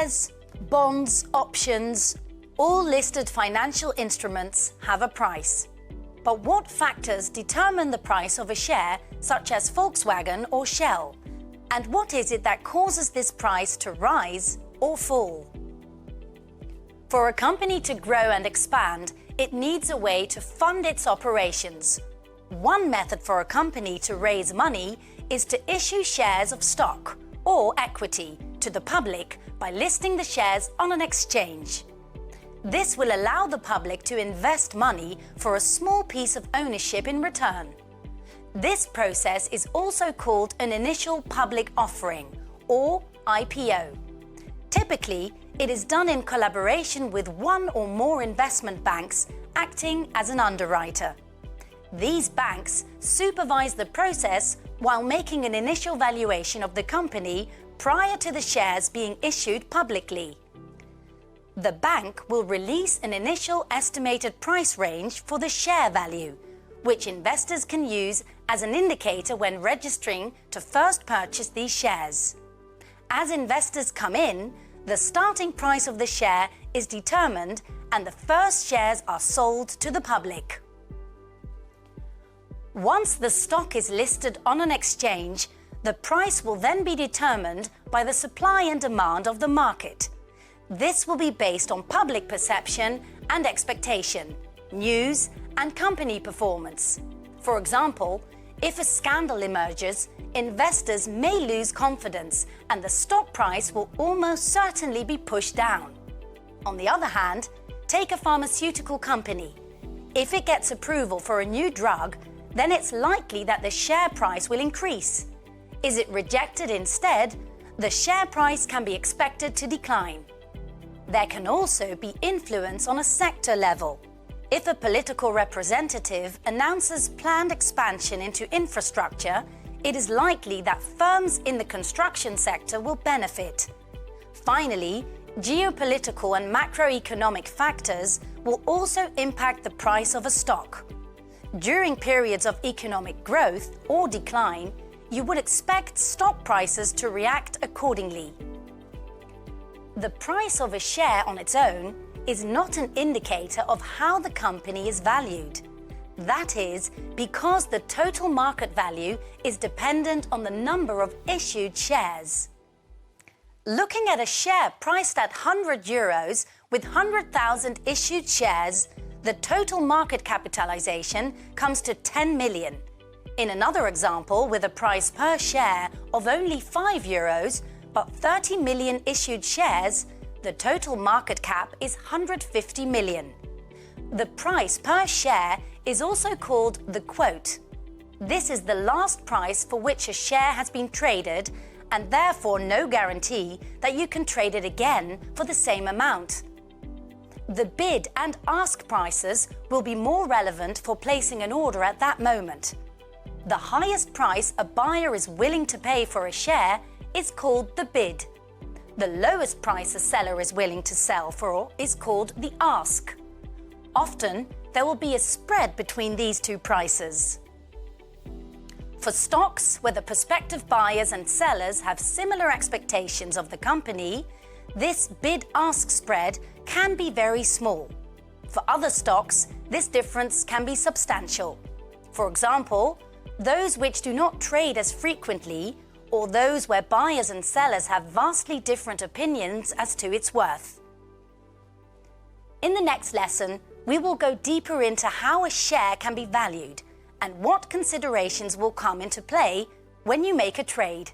Shares, bonds, options, all listed financial instruments have a price. But what factors determine the price of a share, such as Volkswagen or Shell? And what is it that causes this price to rise or fall? For a company to grow and expand, it needs a way to fund its operations. One method for a company to raise money is to issue shares of stock or equity to the public by listing the shares on an exchange. This will allow the public to invest money for a small piece of ownership in return. This process is also called an initial public offering, or IPO. Typically, it is done in collaboration with one or more investment banks acting as an underwriter. These banks supervise the process while making an initial valuation of the company prior to the shares being issued publicly. The bank will release an initial estimated price range for the share value, which investors can use as an indicator when registering to first purchase these shares. As investors come in, the starting price of the share is determined and the first shares are sold to the public. Once the stock is listed on an exchange, the price will then be determined by the supply and demand of the market. This will be based on public perception and expectation, news and company performance. For example, if a scandal emerges, investors may lose confidence and the stock price will almost certainly be pushed down. On the other hand, take a pharmaceutical company. If it gets approval for a new drug, then it's likely that the share price will increase. Is it rejected instead, the share price can be expected to decline. There can also be influence on a sector level. If a political representative announces planned expansion into infrastructure, it is likely that firms in the construction sector will benefit. Finally, geopolitical and macroeconomic factors will also impact the price of a stock. During periods of economic growth or decline, you would expect stock prices to react accordingly. The price of a share on its own is not an indicator of how the company is valued. That is, because the total market value is dependent on the number of issued shares. Looking at a share priced at €100 with 100,000 issued shares, the total market capitalization comes to 10 million. In another example, with a price per share of only €5, but 30 million issued shares, the total market cap is 150 million. The price per share is also called the quote. This is the last price for which a share has been traded and therefore no guarantee that you can trade it again for the same amount. The bid and ask prices will be more relevant for placing an order at that moment. The highest price a buyer is willing to pay for a share is called the bid. The lowest price a seller is willing to sell for is called the ask. Often, there will be a spread between these two prices. For stocks where the prospective buyers and sellers have similar expectations of the company, this bid-ask spread can be very small. For other stocks, this difference can be substantial. For example, those which do not trade as frequently, or those where buyers and sellers have vastly different opinions as to its worth. In the next lesson, we will go deeper into how a share can be valued and what considerations will come into play when you make a trade.